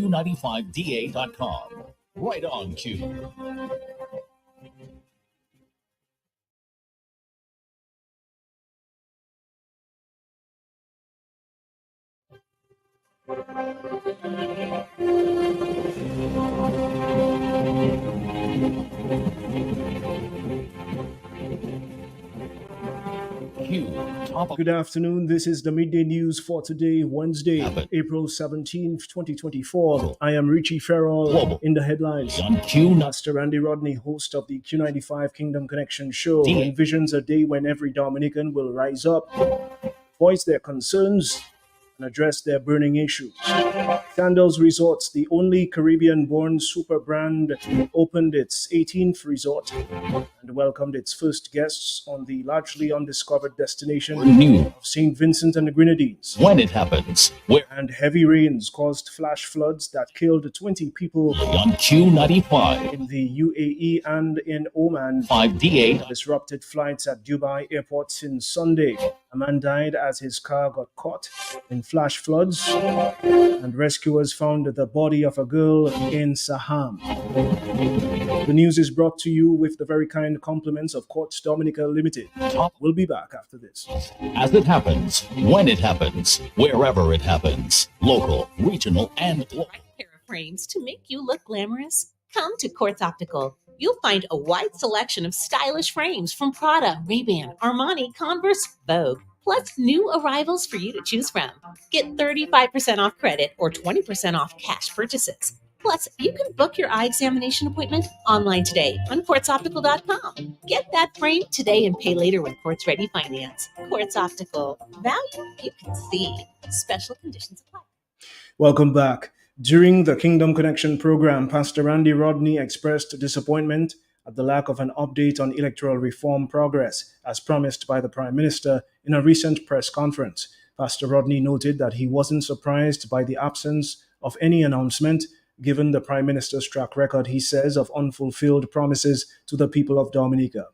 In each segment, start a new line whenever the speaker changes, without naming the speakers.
Q95DA.com. Right on, Q.
Good afternoon. This is the Midday News for today, Wednesday, April 17th, 2024. I am Richie Farrell. In the headlines. Pastor Randy Rodney, host of the Q95 Kingdom Connection show, envisions a day when every Dominican will rise up, voice their concerns, and address their burning issues. Sandals Resorts, the only Caribbean-born super brand, opened its 18th resort and welcomed its first guests on the largely undiscovered destination of St. Vincent and the Grenadines.
When it happens, where
And heavy rains caused flash floods that killed 20 people
on Q95
in the UAE and in Oman.
5DA
Disrupted flights at Dubai airport since Sunday. A man died as his car got caught in flash floods, and rescuers found the body of a girl in Saham. The news is brought to you with the very kind compliments of Quartz Dominica Limited. We'll be back after this.
As it happens, when it happens, wherever it happens, local, regional, and global.
Pair of frames to make you look glamorous? Come to Quartz Optical. You'll find a wide selection of stylish frames from Prada, Ray-Ban, Armani, Converse, Vogue, plus new arrivals for you to choose from. Get 35% off credit or 20% off cash purchases. Plus, you can book your eye examination appointment online today on quartzoptical.com. Get that frame today and pay later with Quartz Ready Finance. Quartz Optical. Value you can see. Special conditions apply.
Welcome back. During the Kingdom Connection program, Pastor Randy Rodney expressed disappointment at the lack of an update on electoral reform progress, as promised by the Prime Minister in a recent press conference. Pastor Rodney noted that he wasn't surprised by the absence of any announcement, given the Prime Minister's track record, he says, of unfulfilled promises to the people of Dominica.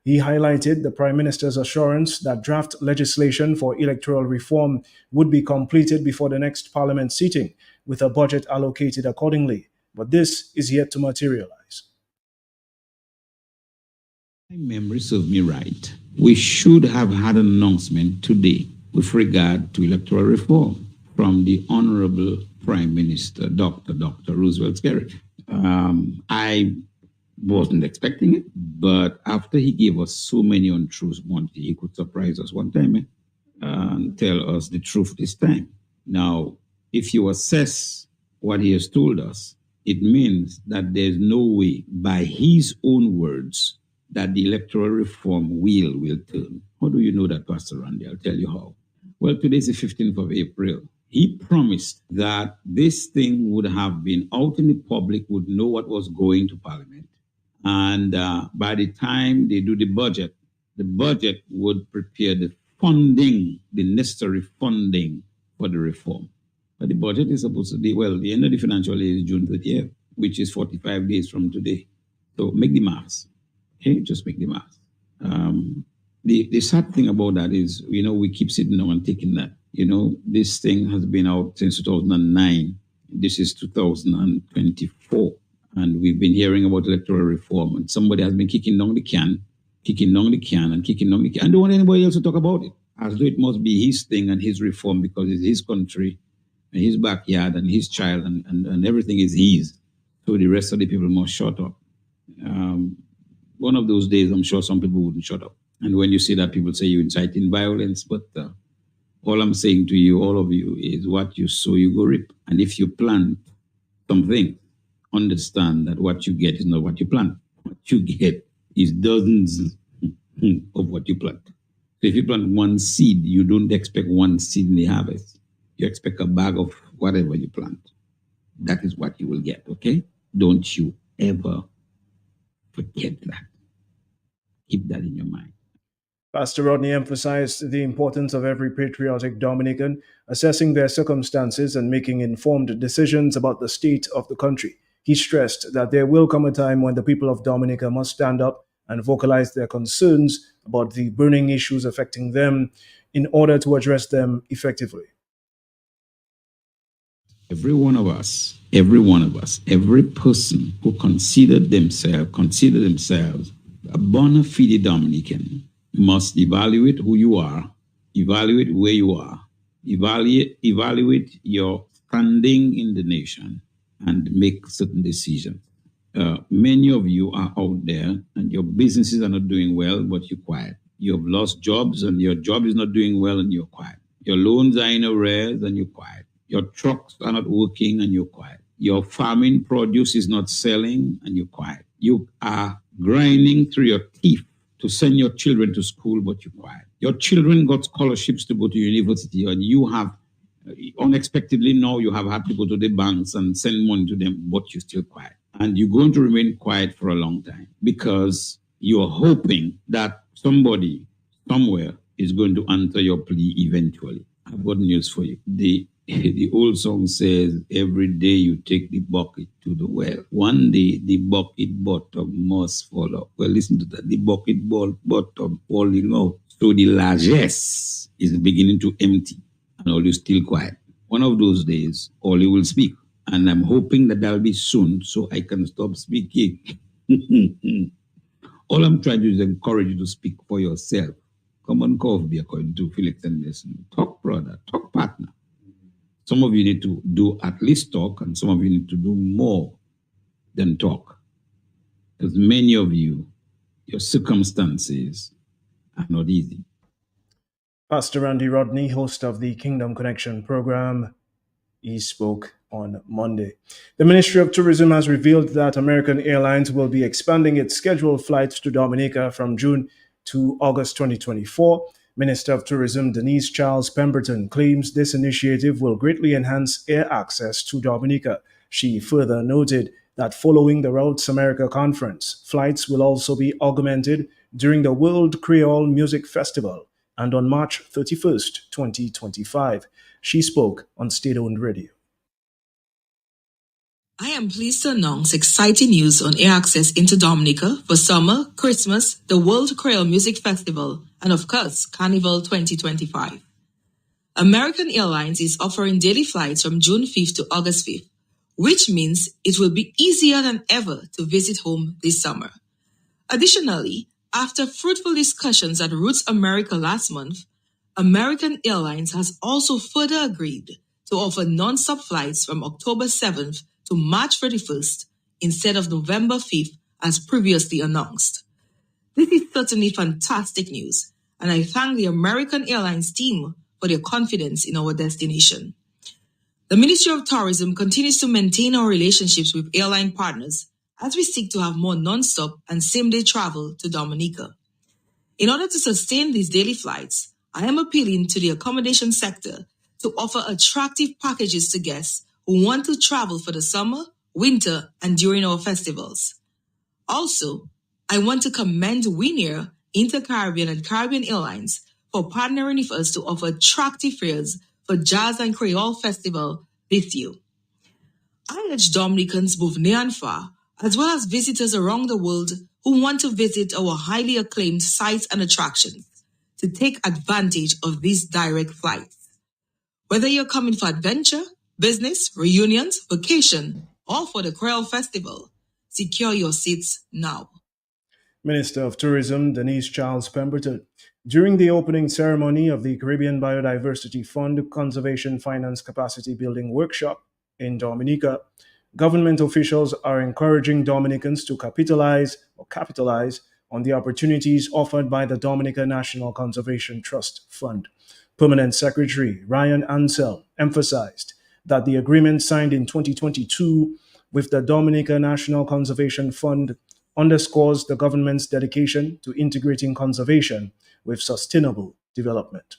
He highlighted the Prime Minister's assurance that draft legislation for electoral reform would be completed before the next Parliament sitting, with a budget allocated accordingly. But this is yet to materialize.
My memory serves me right. We should have had an announcement today with regard to electoral reform from the Honorable Prime Minister, Dr. Roosevelt Skerrit. I wasn't expecting it, but after he gave us so many untruths, he could surprise us one time and tell us the truth this time. Now, if you assess what he has told us, it means that there's no way, by his own words, that the electoral reform wheel will turn. How do you know that, Pastor Randy? I'll tell you how. Well, today's the 15th of April. He promised that this thing would have been out in the public, would know what was going to Parliament. And by the time they do the budget would prepare the funding, the necessary funding for the reform. But the budget is supposed to be, well, the end of the financial year is June 30th, which is 45 days from today. So make the maths. Okay, just make the maths. The sad thing about that is, we keep sitting down and taking that. This thing has been out since 2009. This is 2024. And we've been hearing about electoral reform. And somebody has been kicking down the can. And don't want anybody else to talk about it. As though it must be his thing and his reform because it's his country and his backyard and his child and everything is his. So the rest of the people must shut up. One of those days, I'm sure some people wouldn't shut up. And when you see that, people say you're inciting violence. But all I'm saying to you, all of you, is what you sow, you go reap. And if you plant something, understand that what you get is not what you plant. What you get is dozens of what you plant. So if you plant one seed, you don't expect one seed in the harvest. You expect a bag of whatever you plant. That is what you will get, okay? Don't you ever forget that. Keep that in your mind.
Pastor Rodney emphasized the importance of every patriotic Dominican assessing their circumstances and making informed decisions about the state of the country. He stressed that there will come a time when the people of Dominica must stand up and vocalize their concerns about the burning issues affecting them in order to address them effectively.
Every one of us, every person who consider themselves a bona fide Dominican must evaluate who you are, evaluate where you are, evaluate your standing in the nation, and make certain decisions. Many of you are out there and your businesses are not doing well, but you're quiet. You have lost jobs and your job is not doing well and you're quiet. Your loans are in arrears and you're quiet. Your trucks are not working and you're quiet. Your farming produce is not selling and you're quiet. You are grinding through your teeth to send your children to school, but you're quiet. Your children got scholarships to go to university and you have unexpectedly now you have had to go to the banks and send money to them, but you're still quiet. And you're going to remain quiet for a long time because you're hoping that somebody somewhere is going to answer your plea eventually. I've got news for you. The old song says, every day you take the bucket to the well. One day the bucket bottom must fall up. Well, listen to that. The bucket bottom falling out. So the largesse is beginning to empty and all you still quiet. One of those days, all you will speak. And I'm hoping that that'll be soon so I can stop speaking. All I'm trying to do is encourage you to speak for yourself. Come on, coffee, according to Felix and Nelson. Talk, brother. Talk, partner. Some of you need to do at least talk, and some of you need to do more than talk. Because many of you, your circumstances are not easy.
Pastor Randy Rodney, host of the Kingdom Connection program, he spoke on Monday. The Ministry of Tourism has revealed that American Airlines will be expanding its scheduled flights to Dominica from June to August 2024. Minister of Tourism Denise Charles Pemberton claims this initiative will greatly enhance air access to Dominica. She further noted that following the Routes America conference, flights will also be augmented during the World Creole Music Festival and on March 31st, 2025. She spoke on state-owned radio.
I am pleased to announce exciting news on air access into Dominica for summer, Christmas, the World Creole Music Festival, and of course, Carnival 2025. American Airlines is offering daily flights from June 5th to August 5th, which means it will be easier than ever to visit home this summer. Additionally, after fruitful discussions at Routes America last month, American Airlines has also further agreed to offer non-stop flights from October 7th to March 31st instead of November 5th as previously announced. This is certainly fantastic news, and I thank the American Airlines team for their confidence in our destination. The Ministry of Tourism continues to maintain our relationships with airline partners as we seek to have more non-stop and same-day travel to Dominica. In order to sustain these daily flights, I am appealing to the accommodation sector to offer attractive packages to guests who want to travel for the summer, winter, and during our festivals. Also, I want to commend Winair, Inter-Caribbean, and Caribbean Airlines for partnering with us to offer attractive fares for Jazz and Creole Festival this year. I urge Dominicans both near and far, as well as visitors around the world who want to visit our highly acclaimed sites and attractions, to take advantage of these direct flights. Whether you're coming for adventure, business, reunions, vacation, or for the Creole Festival, secure your seats now.
Minister of Tourism Denise Charles Pemberton. During the opening ceremony of the Caribbean Biodiversity Fund Conservation Finance Capacity Building Workshop in Dominica, government officials are encouraging Dominicans to capitalize on the opportunities offered by the Dominica National Conservation Trust Fund. Permanent Secretary Ryan Ansell emphasized that the agreement signed in 2022 with the Dominica National Conservation Fund underscores the government's dedication to integrating conservation with sustainable development.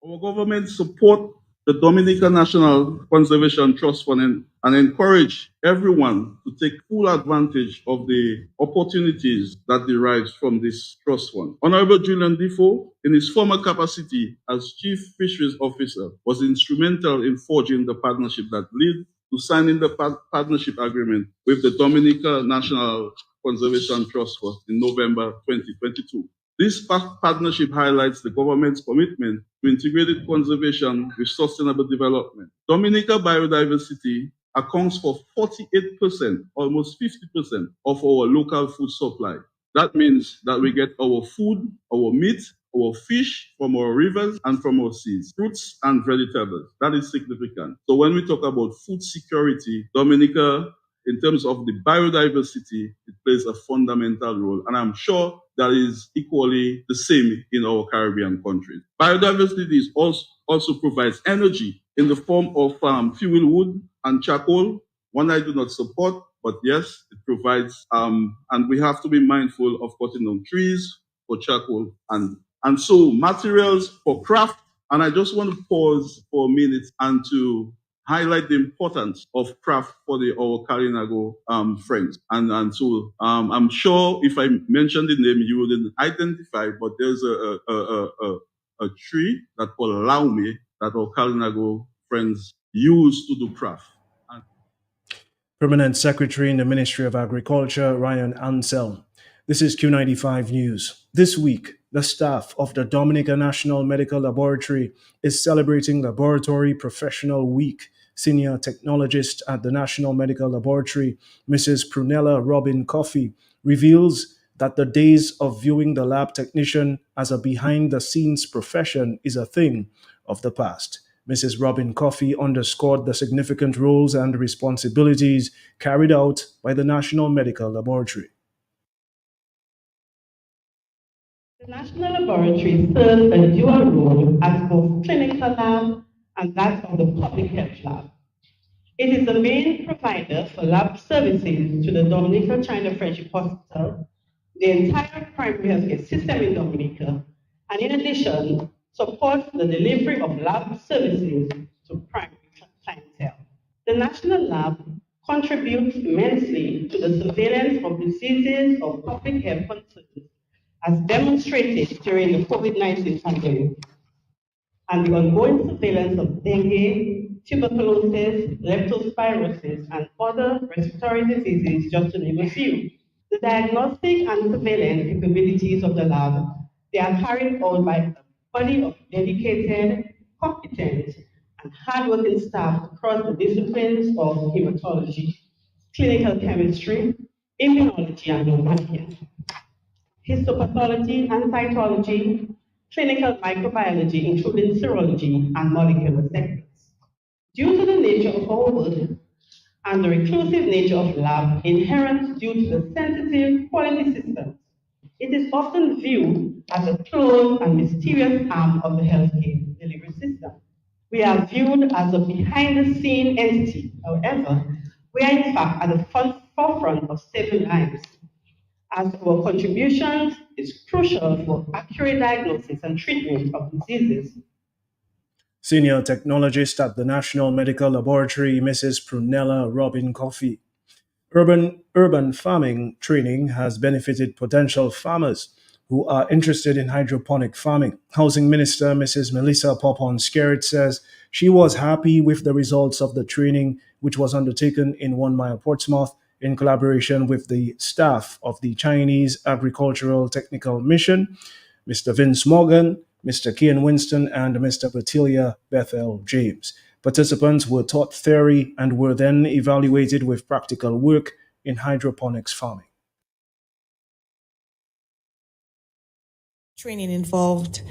Our government support the Dominica National Conservation Trust Fund and encourage everyone to take full advantage of the opportunities that derive from this trust fund. Honorable Julian Defoe, in his former capacity as Chief Fisheries Officer, was instrumental in forging the partnership that led to signing the partnership agreement with the Dominica National Conservation Trust Fund in November 2022. This partnership highlights the government's commitment to integrated conservation with sustainable development. Dominica biodiversity accounts for 48%, almost 50% of our local food supply. That means that we get our food, our meat, our fish from our rivers and from our seas, fruits and vegetables. That is significant. So when we talk about food security, Dominica, in terms of the biodiversity, it plays a fundamental role. And I'm sure that is equally the same in our Caribbean countries. Biodiversity is also provides energy in the form of fuel wood and charcoal, one I do not support, but yes, it provides, and we have to be mindful of cutting down trees for charcoal and so materials for craft. And I just want to pause for a minute and to highlight the importance of craft for our Kalinago friends. And so I'm sure if I mentioned the name, you wouldn't identify, but there's a tree that called Laume that our Kalinago friends use to do craft.
Permanent Secretary in the Ministry of Agriculture, Ryan Ansell. This is Q95 News. This week, the staff of the Dominica National Medical Laboratory is celebrating Laboratory Professional Week. Senior technologist at the National Medical Laboratory, Mrs. Prunella Robin Coffey, reveals that the days of viewing the lab technician as a behind-the-scenes profession is a thing of the past. Mrs. Robin Coffey underscored the significant roles and responsibilities carried out by the National Medical Laboratory.
The National Laboratory serves a dual role as both clinical lab and that of the public health lab. It is the main provider for lab services to the Dominica China Friendship Hospital, the entire primary healthcare system in Dominica, and in addition, supports the delivery of lab services to primary clientele. The National Lab contributes immensely to the surveillance of diseases of public health concerns, as demonstrated during the COVID-19 pandemic, and the ongoing surveillance of dengue, tuberculosis, leptospirosis, and other respiratory diseases, just to name a few. The diagnostic and surveillance capabilities of the lab, they are carried out by a body of dedicated, competent, and hardworking staff across the disciplines of hematology, clinical chemistry, immunology, and nutrition, histopathology and cytology, clinical microbiology, including serology and molecular sectors. Due to the nature of our work and the reclusive nature of lab inherent due to the sensitive quality systems, it is often viewed as a closed and mysterious arm of the healthcare delivery system. We are viewed as a behind-the-scene entity. However, we are in fact at the forefront of saving lives, as our contributions is crucial for accurate diagnosis and treatment of diseases.
Senior technologist at the National Medical Laboratory, Mrs. Prunella Robin Coffey. Urban farming training has benefited potential farmers who are interested in hydroponic farming. Housing Minister Mrs. Melissa Popon-Skerrit says she was happy with the results of the training, which was undertaken in 1 Mile Portsmouth in collaboration with the staff of the Chinese Agricultural Technical Mission, Mr. Vince Morgan, Mr. Kian Winston, and Mr. Batilia Bethel James. Participants were taught theory and were then evaluated with practical work in hydroponics farming.
Training involved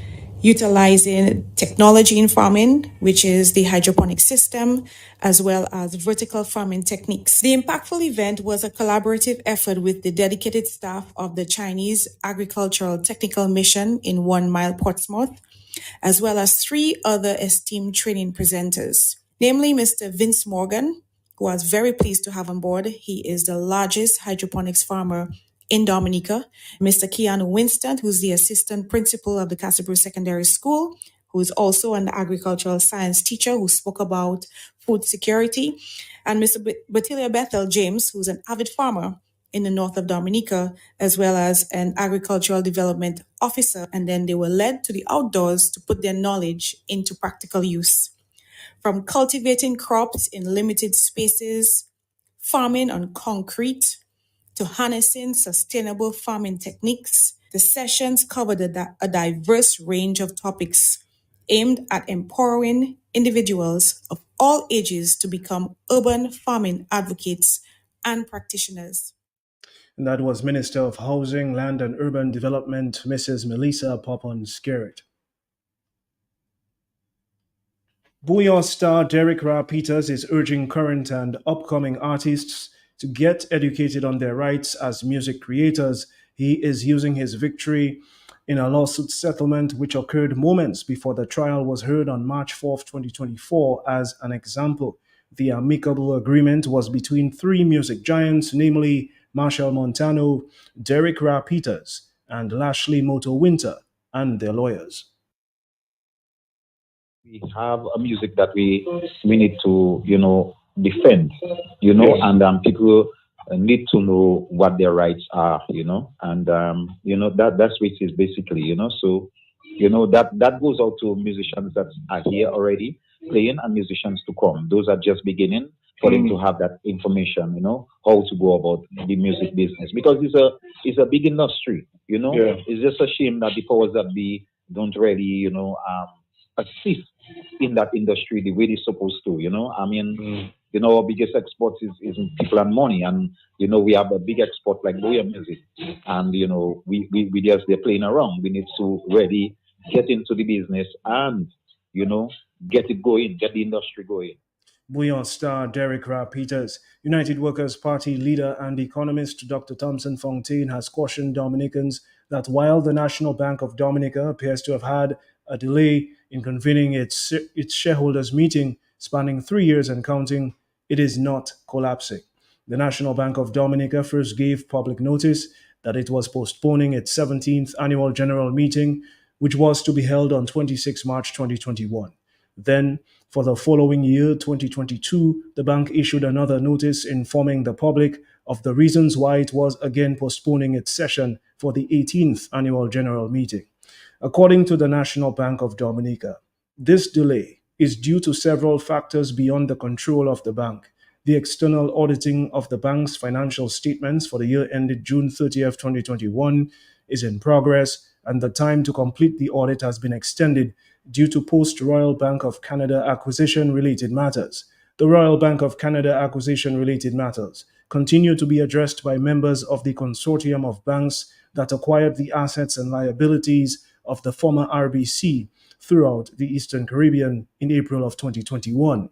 utilizing technology in farming, which is the hydroponic system, as well as vertical farming techniques. The impactful event was a collaborative effort with the dedicated staff of the Chinese Agricultural Technical Mission in 1 Mile Portsmouth, as well as 3 other esteemed training presenters, namely Mr. Vince Morgan, who I was very pleased to have on board. He is the largest hydroponics farmer in Dominica, Mr. Keanu Winston, who's the assistant principal of the Casabru Secondary School, who is also an agricultural science teacher who spoke about food security, and Mr. Batilia Bethel James, who's an avid farmer in the north of Dominica, as well as an agricultural development officer. And then they were led to the outdoors to put their knowledge into practical use. From cultivating crops in limited spaces, farming on concrete, to harnessing sustainable farming techniques, The sessions covered a diverse range of topics aimed at empowering individuals of all ages to become urban farming advocates and practitioners.
And that was Minister of Housing, Land and Urban Development, Mrs. Melissa Popon-Skerrit. Bouillon star Derek Ra Peters is urging current and upcoming artists to get educated on their rights as music creators. He is using his victory in a lawsuit settlement which occurred moments before the trial was heard on March 4th, 2024, as an example. The amicable agreement was between three music giants, namely Marshall Montano, Derek Ra Peters, and Lashley Moto Winter, and their lawyers.
We have a music that we need to defend, and people need to know what their rights are, and that's which is basically, so that goes out to musicians that are here already playing and musicians to come. Those are just beginning for them to have that information, how to go about the music business, because it's a big industry, It's just a shame that the powers that be don't really, assist in that industry the way they're supposed to, our biggest export is people and money, and we have a big export like Boyan music, and we just they're playing around. We need to really get into the business and get it going, get the industry going.
Bouillon star Derek Ra Peters. United Workers' Party leader and economist Dr. Thompson Fontaine has cautioned Dominicans that while the National Bank of Dominica appears to have had a delay in convening its shareholders' meeting spanning 3 years and counting, it is not collapsing. The National Bank of Dominica first gave public notice that it was postponing its 17th annual general meeting, which was to be held on 26 March 2021. Then, for the following year, 2022, the bank issued another notice informing the public of the reasons why it was again postponing its session for the 18th annual general meeting. According to the National Bank of Dominica, this delay is due to several factors beyond the control of the bank. The external auditing of the bank's financial statements for the year ended June 30th, 2021 is in progress, and the time to complete the audit has been extended due to post-Royal Bank of Canada acquisition-related matters. The Royal Bank of Canada acquisition-related matters continue to be addressed by members of the consortium of banks that acquired the assets and liabilities of the former RBC throughout the Eastern Caribbean in April of 2021.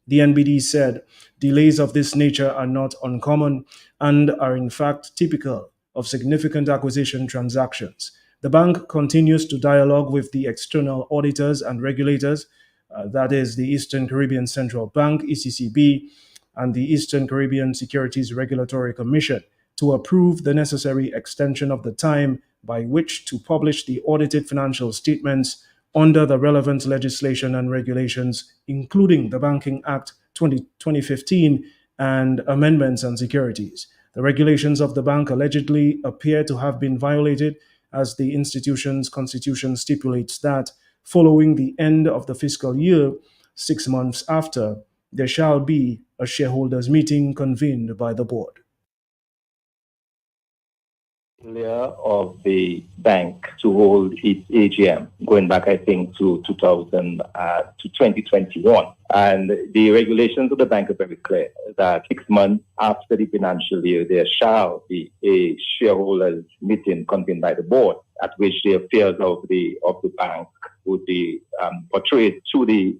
The NBD said delays of this nature are not uncommon and are in fact typical of significant acquisition transactions. The bank continues to dialogue with the external auditors and regulators, that is the Eastern Caribbean Central Bank, ECCB, and the Eastern Caribbean Securities Regulatory Commission to approve the necessary extension of the time by which to publish the audited financial statements under the relevant legislation and regulations, including the Banking Act 2015 and amendments on securities. The regulations of the bank allegedly appear to have been violated, as the institution's constitution stipulates that following the end of the fiscal year, 6 months after, there shall be a shareholders' meeting convened by the board.
Of the bank to hold its AGM, going back, I think, to 2021. And the regulations of the bank are very clear that 6 months after the financial year, there shall be a shareholders meeting convened by the board, at which the affairs of the bank would be portrayed to the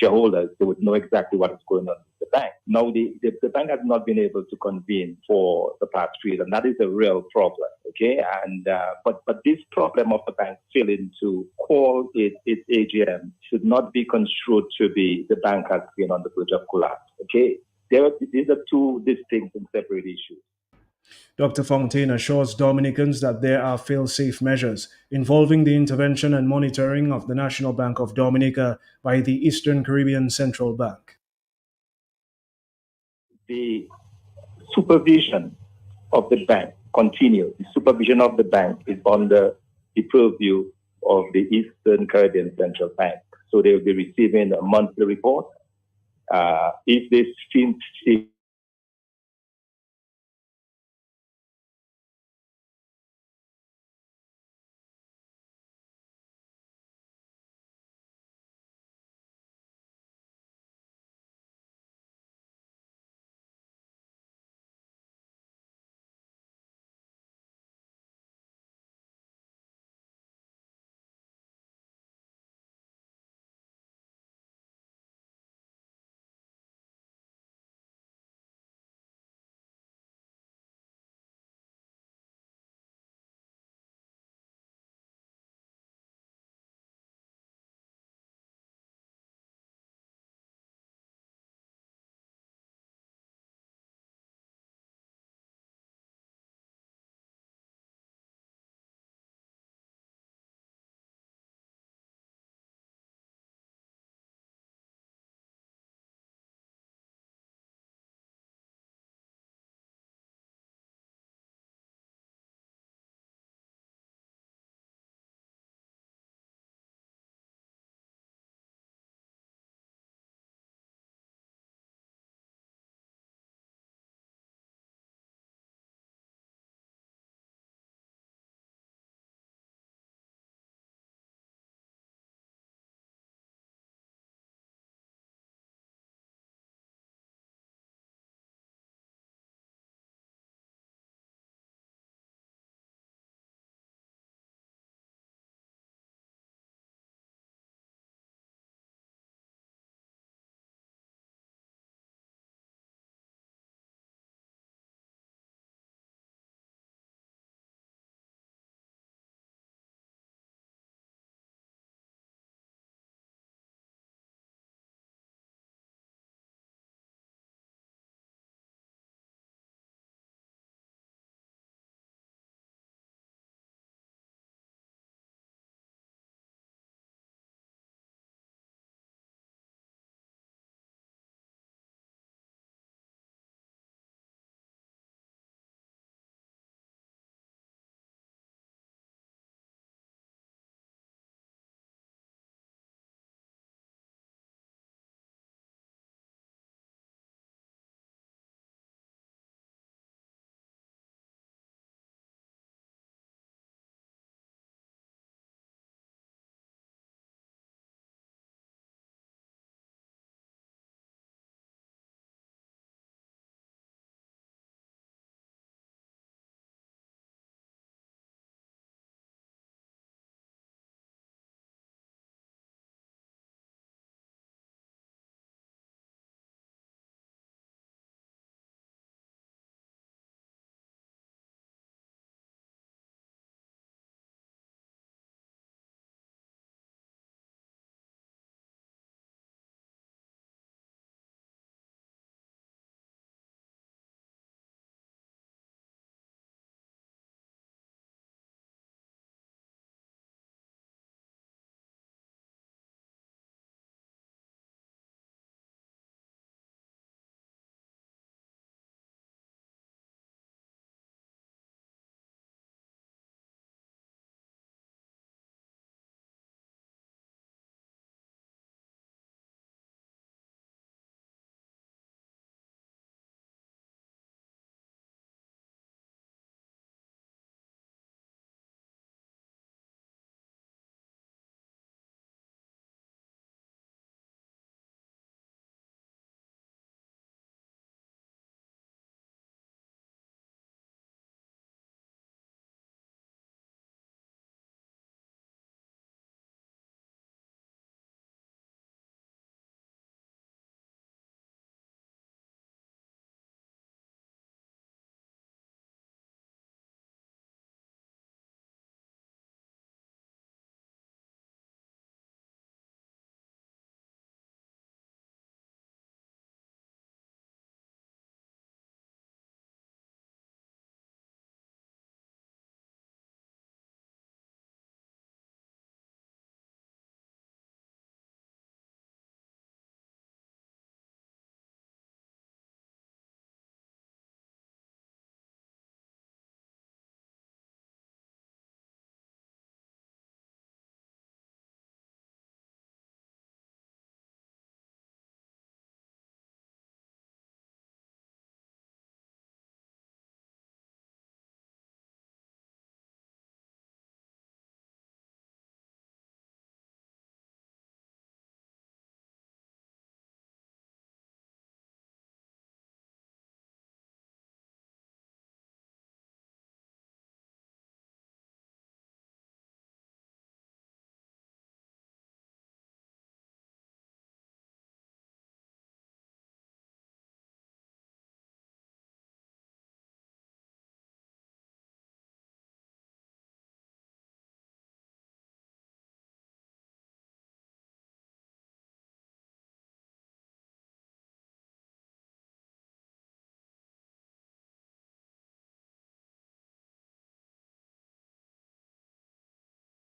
shareholders. They would know exactly what is going on with the bank. Now, the bank has not been able to convene for the past 3 years, and that is a real problem. Okay, and but this problem of the bank failing to call its AGM should not be construed to be the bank has been on the verge of collapse. Okay, these are two distinct and separate issues.
Dr. Fontaine assures Dominicans that there are fail-safe measures involving the intervention and monitoring of the National Bank of Dominica by the Eastern Caribbean Central Bank.
The supervision of the bank continues. The supervision of the bank is under the purview of the Eastern Caribbean Central Bank. So they will be receiving a monthly report. If they seem